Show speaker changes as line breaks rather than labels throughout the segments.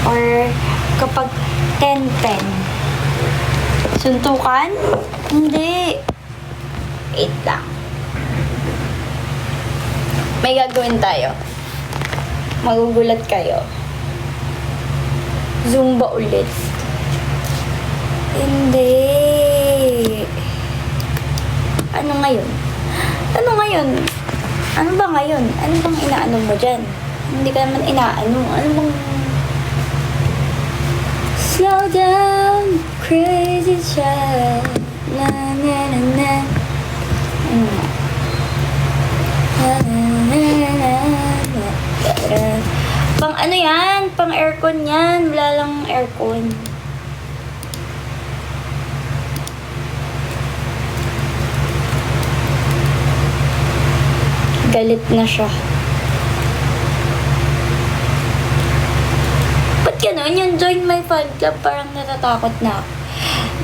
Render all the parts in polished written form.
Or kapag 10-10. Suntukan? Hindi. Wait lang. May gagawin tayo. Magugulat kayo. Zumba ulit. Hindi. Ano ngayon? Ano ngayon? Ano ba ngayon? Ano bang inaano mo dyan? Hindi ka naman inaano. Ano bang... Slow down, crazy child. Na na na na. Pang ano yan? Pang aircon yan. Wala lang aircon. Galit na siya. Ba't ganun? Yung join my fan club, parang natatakot na ako.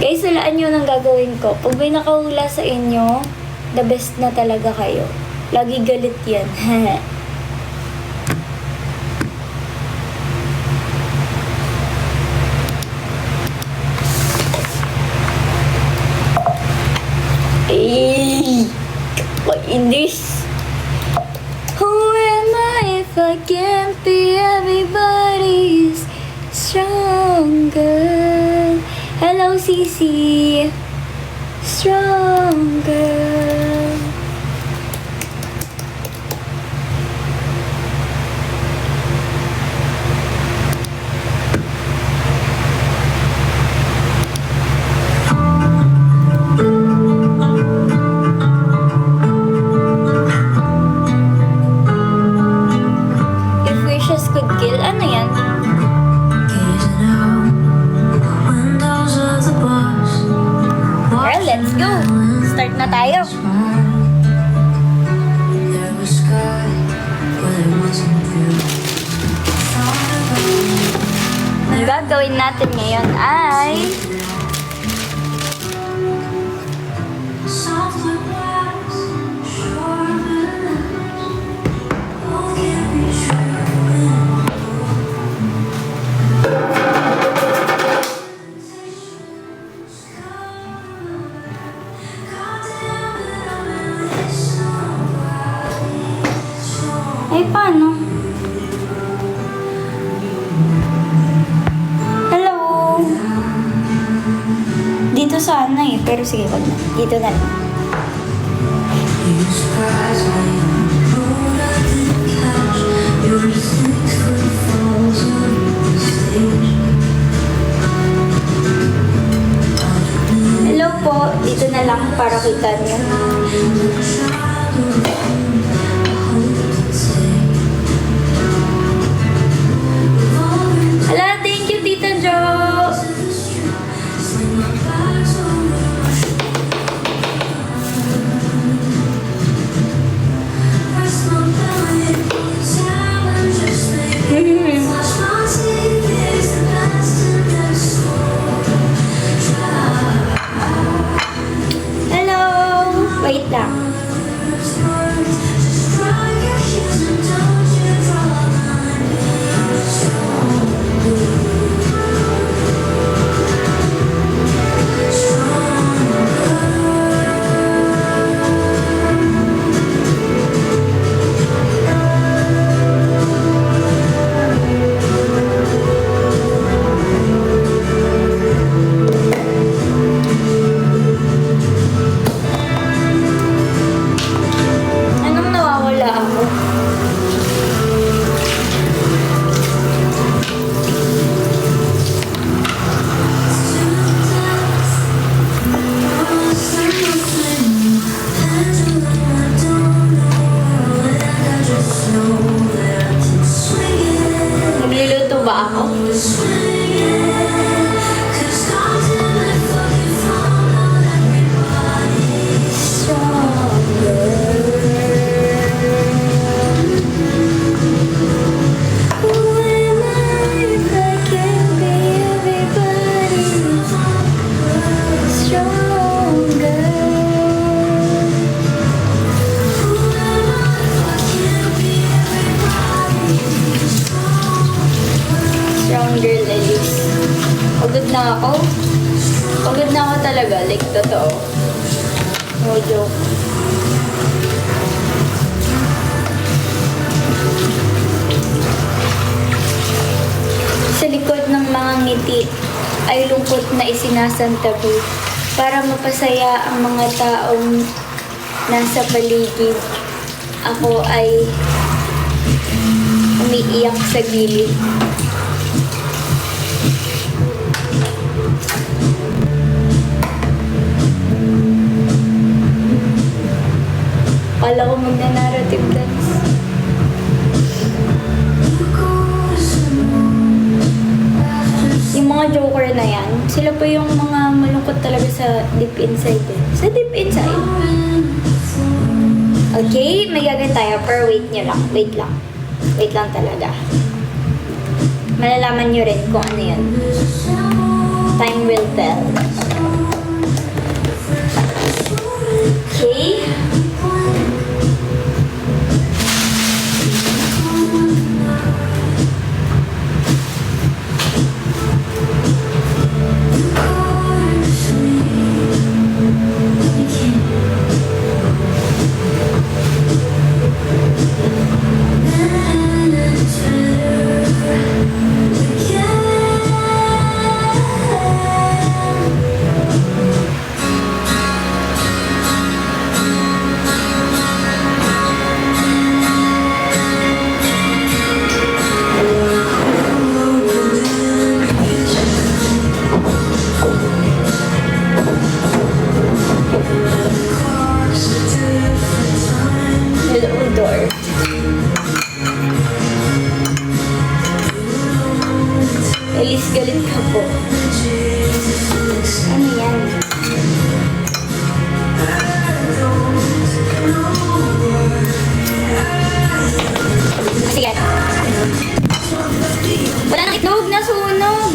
Guys, walaan nyo nang gagawin ko. Pag may nakahula sa inyo, the best na talaga kayo. Lagi galit yan. Ay! Kainis! Who am I if I can't be everybody's stronger? Hello, Cici. Stronger. If wishes could kill, ano yan? Well, let's go. Start na tayo. Ang gagawin natin ngayon ay paano? Hello? Dito sana eh, pero sige, wag na. Dito na lang. Hello po, dito na lang para kita niyo. Hala, thank you, Tita Jo. Hello. Wait lang. Anong nawawala ako? Nagluluto ba ako? Brown Girl Elise. Pagod na ako. Pagod na ako talaga. Like, totoo. No joke. Sa likod ng mga ngiti ay lungkot na isinasantabi para mapasaya ang mga taong nasa paligid. Ako ay umiiyak sa gilid. Kala ko magna-narrative dance. Yung mga joker na yan, sila pa yung mga malungkot talaga sa deep inside eh. Sa deep inside. Okay, may gagawin tayo, pero wait nyo lang. Wait lang. Wait lang talaga. Malalaman nyo rin kung ano yun. Time will tell. Okay? Elise, galit ka po. Ano yan? Sige. Wala nang itlog, nasunog.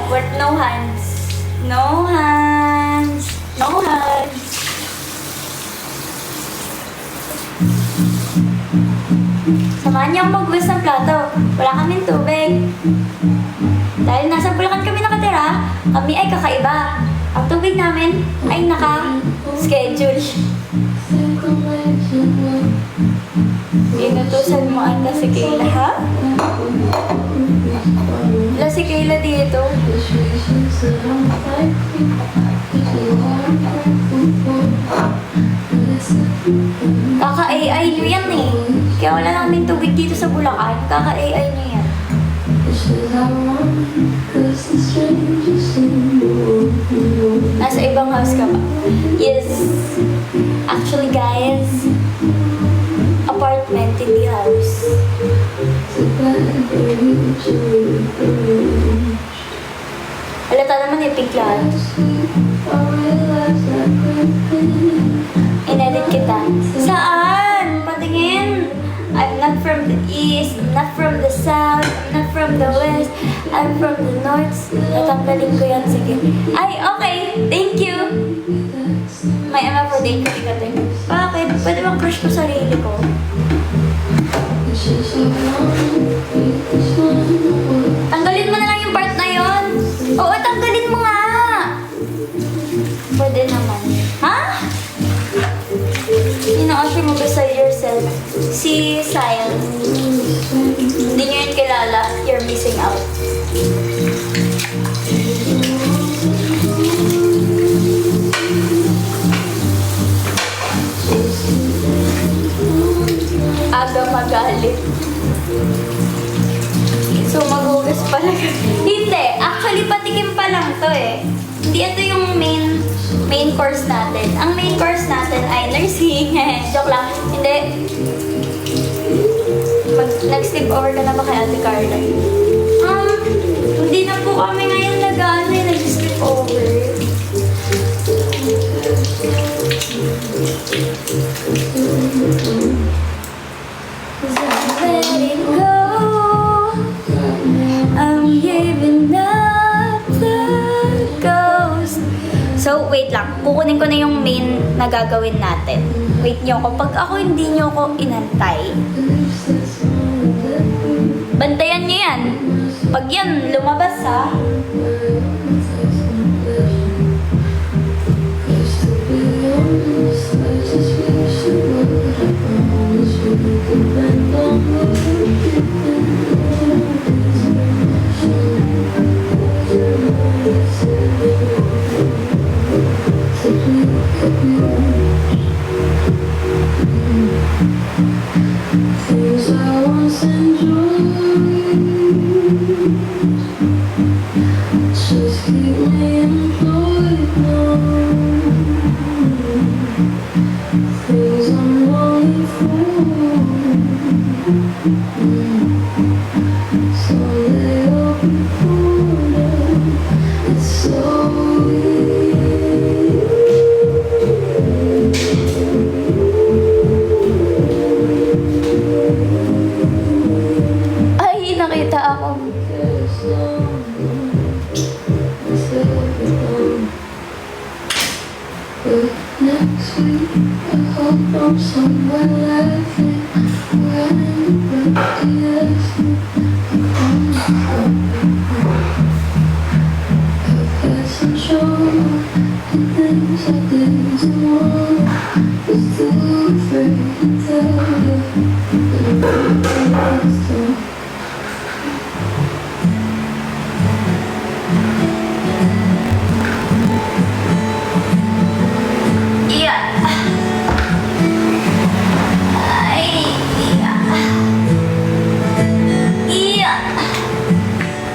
What? No hands. No hands. No hands. Samahan niyo akong maghugas ng plato. Wala kaming tubig. Dahil nasa Bulacan kami nakatira, kami ay kakaiba. Ang tubig namin ay naka-schedule. Inutusan mo ata si Kayla, ha? Wala si Kayla dito. Kaka-AI nyo yan eh. Kaya wala namin tubig dito sa Bulacan. Kaka-AI nyo yan. Nasa ibang house ka ba? Yes. Actually guys, apartment in the house. Halata naman epic lahat. Inedit kita. Saan? Patingin. I'm not from the east, I'm not from the south, I'm not from the west, I'm from the north. Natanggalin ko yan, sige. Ay, okay, thank you. May ama for date kasi ka din. Bakit? Pwede bang crush ko sarili ko? Tanggalin mo na lang yung part na yon. Oo, tanggalin mo nga. Pwede naman. Ha? Ina-assure mo beside yourself. Si Sion. Hindi nyo yun kilala. You're missing out. Aga magalit. So, maghugas pala. Hindi. Actually, patikim pa lang to eh. Hindi ito yung main course natin. Ang main course natin ay nursing. Joke lang. Hindi. Nag-sleep over ka na ba kay Ate Carla? Hindi na po kami ngayon nag-sleep over. Letting go, I'm giving up the ghost. So, wait lang. Kukunin ko na yung main na gagawin natin. Wait nyo ako. Pag ako hindi nyo ako inantay, bantayan nyo yan. Pag yan lumabas ha,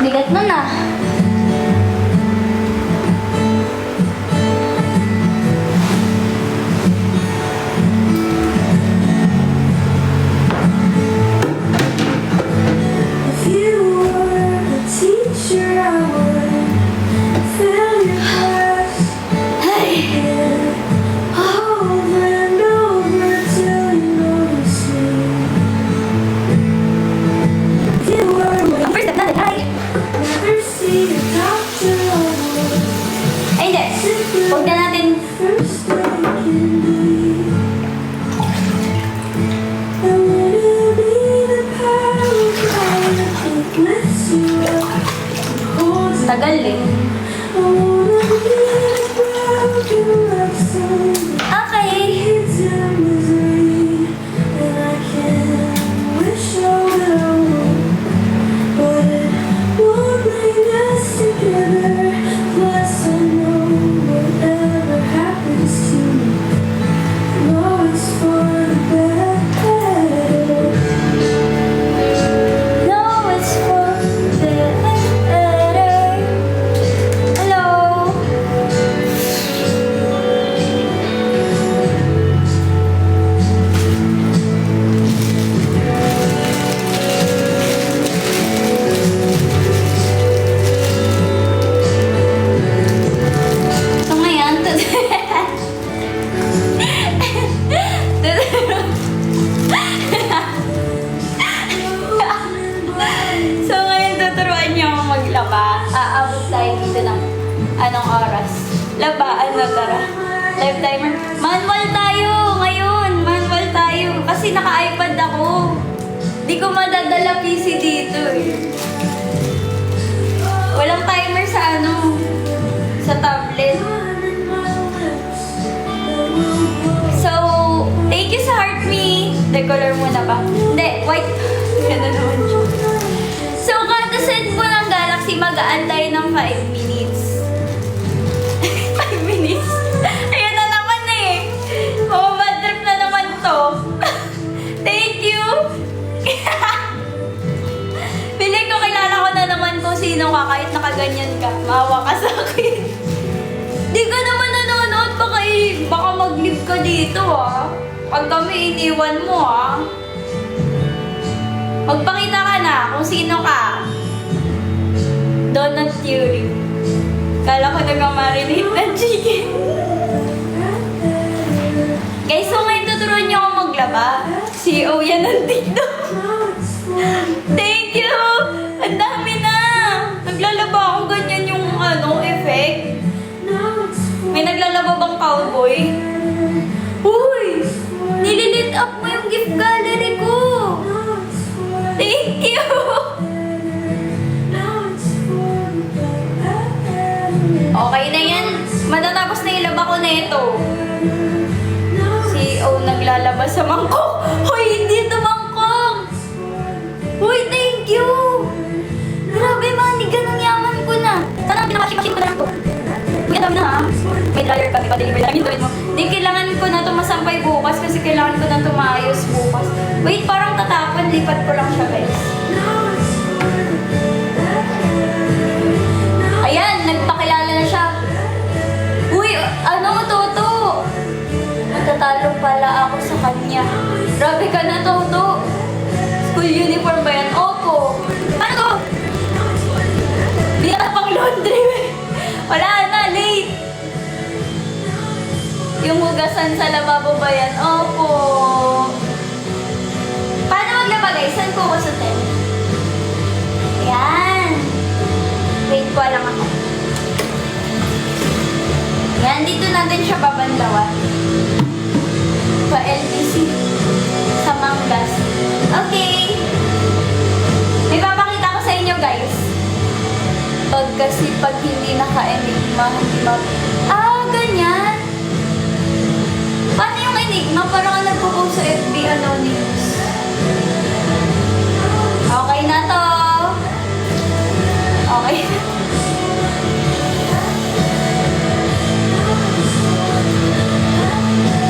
bigat nun ah. Tagal eh. Okay. No, it's for the better. Hello. So ngayon, so ngayon tuturuan niyo ako maglaba. Aabot tayo dito ng anong oras? Labaan na tara. Live timer. Manual tayo ngayon. Manual tayo. Kasi naka-iPad ako. Di ko madadala PC dito eh. Walang timer sa ano. Sa tablet. So, thank you sa Heart Me. Decolor muna ba? Hindi, white. Ganda naman siya. So, kada set po ng Galaxy, mag-aantay ng 5 minutes. 5 minutes? Ayan na naman eh. Oh, bad trip na naman to. Thank you. Pili ko, kilala ko na naman kung sino ka kahit nakaganyan ka. Maawa ka sa akin. Di ka naman nanonood. Baka mag-live ka dito ah. Pag kami iniwan mo ah. Magpakita ka na kung sino ka. Donut Theory. Kala ko nag-marinate ng chicken. Guys, so ngayon tuturuan niyo ako maglaba. CEO yan ng TikTok. Thank you! Ang dami na! Naglalaba ako ganyan yung effect. May naglalaba bang cowboy? Uy! Nililit up mo yung gift gallery ko! Thank you! Okay na yan. Matatapos na ilaba ko na ito. CEO naglalaba sa mangkok. Hoy, hindi ito mangkok! Hoy, thank you! Grabe, manigan ng yaman ko na. Sana pinakashi-kashi ko na lang ito. Uy, ang dami na ha. May dryer ka, ipa-deliver lang yung mo. Di, kailangan ko na ito masampay bukas kasi kailangan ko na ito maayos bukas. Wait, parang tatapon. Lipat ko lang siya, guys. Ayan, nagpakilala na siya. Uy, Toto? Natatalo pala ako sa kanya. Grabe ka na, Toto. School uniform ba yan? Opo. Ano to? Hindi ka pang laundry. Wala na, late. Yung hugasan sa lababo ba yan? Opo. Paano maglaba, guys? Saan ko kusutin? Yan. Wait ko lang ako. Yan, dito natin siya babandawan. Sa LBC. Sa Mangas. Okay. May papakita ko sa inyo, guys. Pag hindi naka-enigma, hindi ganyan. Paano yung enigma? Parang nagpo-post sa FB Anonymous. Okay na to. Okay.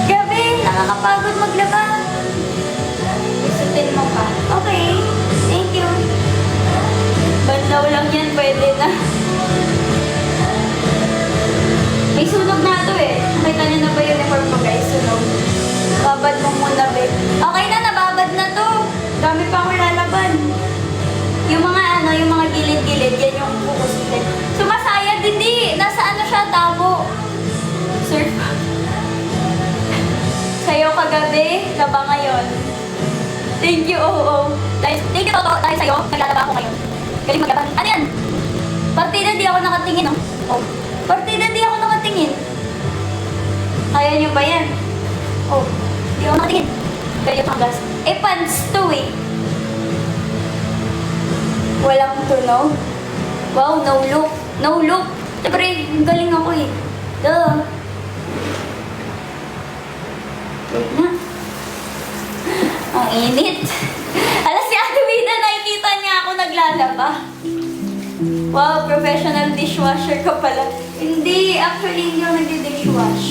Gabi, nakakapagod maglaba. Isutin mo pa. Okay. Thank you. Bandaw lang yan, pwede na. May sunog na ito eh. Nakita niyo na ba yung uniform ko, guys? Sunog. Babad mo muna, babe. Okay na, nababad na to. Dami pa akong lalaban. Yung mga gilid-gilid, yan yung kukusitin. Sumasayad, hindi. Nasa siya, tabo. Surf. Sayo kagabi, laba ngayon. Thank you, oo. Thank you, Toto. Dahil sa'yo, naglalaba ako ngayon. Galing maglaban. Ano yan? Partida, di ako nakatingin, no? Oh. Partida, di ako nakatingin. Kaya niyo ba yan? Oh. Di ako nakatingin. Kaya yung hanggas. Eh, pants to eh. Walang tunog. Wow, no look. No look. Siyempre, galing ako eh. Duh. Wait na. Ang init. Alas si Ate Vida, nakikita niya ako naglalaba. Wow, professional dishwasher ka pala. Hindi, actually hindi ako nagdi-dishwash.